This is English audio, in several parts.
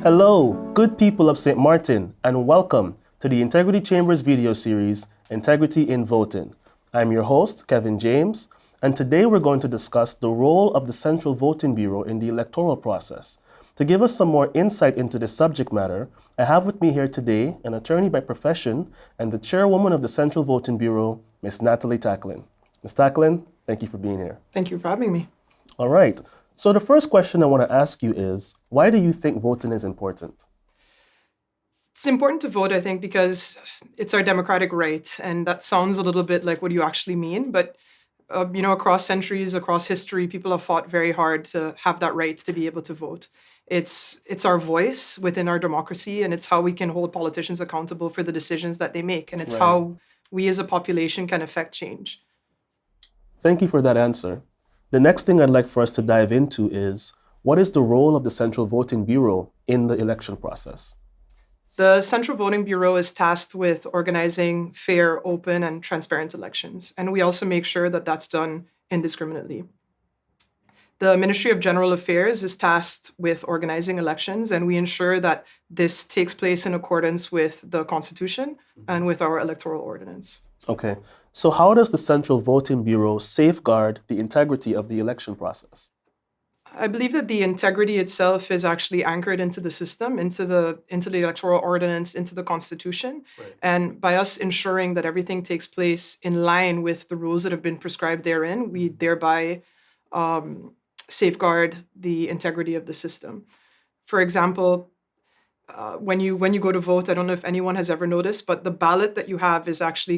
Hello, good people of St. Martin, and welcome to the Integrity Chambers video series, Integrity in Voting. I'm your host, Kevin James, and today we're going to discuss the role of the Central Voting Bureau in the electoral process. To give us some more insight into this subject matter, I have with me here today an attorney by profession and the chairwoman of the Central Voting Bureau, Ms. Nathalie Tackling. Ms. Tackling, thank you for being here. Thank you for having me. All right. So the first question I want to ask you is, why do you think voting is important? It's important to vote, I think, because it's our democratic right. And that sounds a little bit like what you actually mean. But, across centuries, across history, people have fought very hard to have that right to be able to vote. It's our voice within our democracy, and it's how we can hold politicians accountable for the decisions that they make. And it's how we as a population can affect change. Thank you for that answer. The next thing I'd like for us to dive into is, what is the role of the Central Voting Bureau in the election process? The Central Voting Bureau is tasked with organizing fair, open, and transparent elections. And we also make sure that that's done indiscriminately. The Ministry of General Affairs is tasked with organizing elections, and we ensure that this takes place in accordance with the Constitution and with our electoral ordinance. Okay. So how does the Central Voting Bureau safeguard the integrity of the election process? I believe that the integrity itself is actually anchored into the system, into the electoral ordinance, into the Constitution. Right. And by us ensuring that everything takes place in line with the rules that have been prescribed therein, we thereby safeguard the integrity of the system. For example, when you go to vote, I don't know if anyone has ever noticed, but the ballot that you have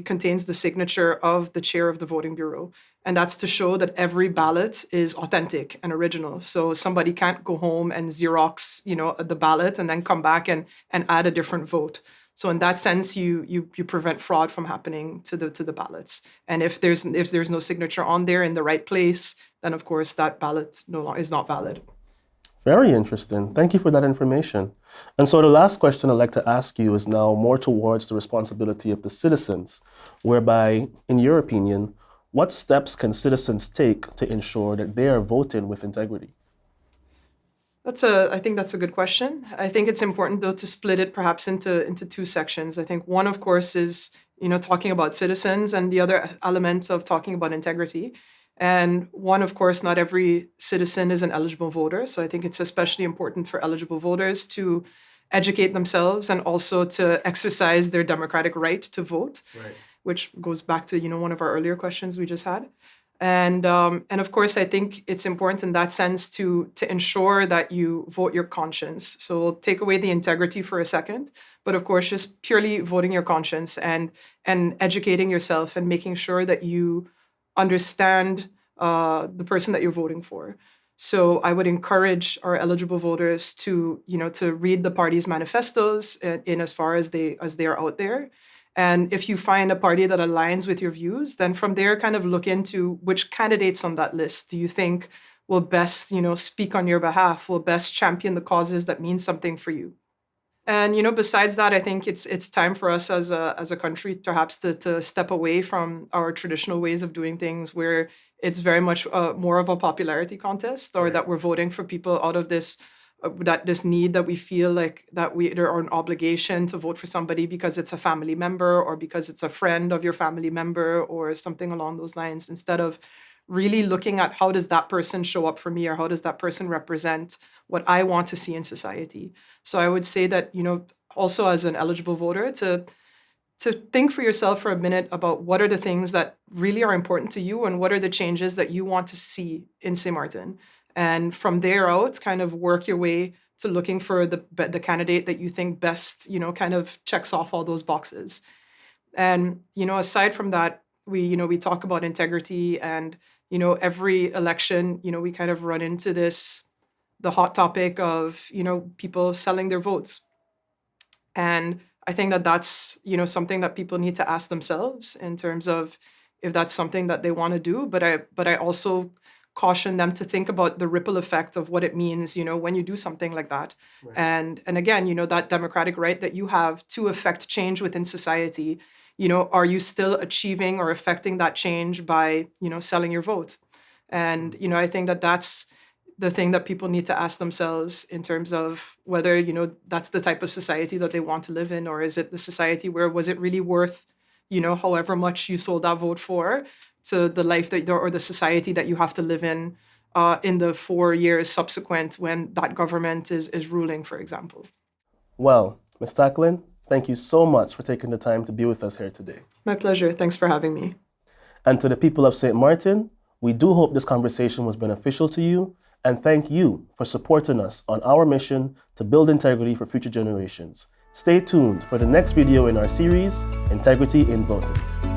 contains the signature of the chair of the voting bureau. And that's to show that every ballot is authentic and original. So somebody can't go home and Xerox, the ballot and then come back and add a different vote. So in that sense, you prevent fraud from happening to the ballots. And if there's no signature on there in the right place, then of course that ballot is not valid. Very interesting. Thank you for that information. And so the last question I'd like to ask you is now more towards the responsibility of the citizens, whereby, in your opinion, what steps can citizens take to ensure that they are voting with integrity? I think that's a good question. I think it's important, though, to split it perhaps into two sections. I think one, of course, is, talking about citizens, and the other element of talking about integrity. And one, of course, not every citizen is an eligible voter. So I think it's especially important for eligible voters to educate themselves and also to exercise their democratic right to vote, right, which goes back to, one of our earlier questions we just had. And of course, I think it's important in that sense to ensure that you vote your conscience. So we'll take away the integrity for a second, but of course, just purely voting your conscience and educating yourself and making sure that you understand the person that you're voting for. So I would encourage our eligible voters to read the party's manifestos in as far as they are out there. And if you find a party that aligns with your views, then from there kind of look into which candidates on that list do you think will best, speak on your behalf, will best champion the causes that mean something for you. And, besides that, I think it's time for us as a country perhaps to step away from our traditional ways of doing things where it's very much more of a popularity contest, or that we're voting for people out of this need that we feel like that there are an obligation to vote for somebody because it's a family member or because it's a friend of your family member or something along those lines, instead of really looking at how does that person show up for me, or how does that person represent what I want to see in society. So I would say that, also as an eligible voter, to think for yourself for a minute about what are the things that really are important to you and what are the changes that you want to see in St. Martin. And from there out, kind of work your way to looking for the candidate that you think best, kind of checks off all those boxes. And, aside from that, we talk about integrity, and, every election, we kind of run into the hot topic of, people selling their votes. And I think that that's, something that people need to ask themselves in terms of if that's something that they want to do. But I also caution them to think about the ripple effect of what it means, when you do something like that. Right. And again, that democratic right that you have to affect change within society, are you still achieving or affecting that change by, selling your vote? And, I think that that's the thing that people need to ask themselves in terms of whether, that's the type of society that they want to live in, or is it the society where was it really worth, however much you sold that vote for, to the life that or the society that you have to live in the 4 years subsequent when that government is ruling, for example. Well, Ms. Tackling, thank you so much for taking the time to be with us here today. My pleasure. Thanks for having me. And to the people of St. Martin, we do hope this conversation was beneficial to you, and thank you for supporting us on our mission to build integrity for future generations. Stay tuned for the next video in our series, Integrity in Voting.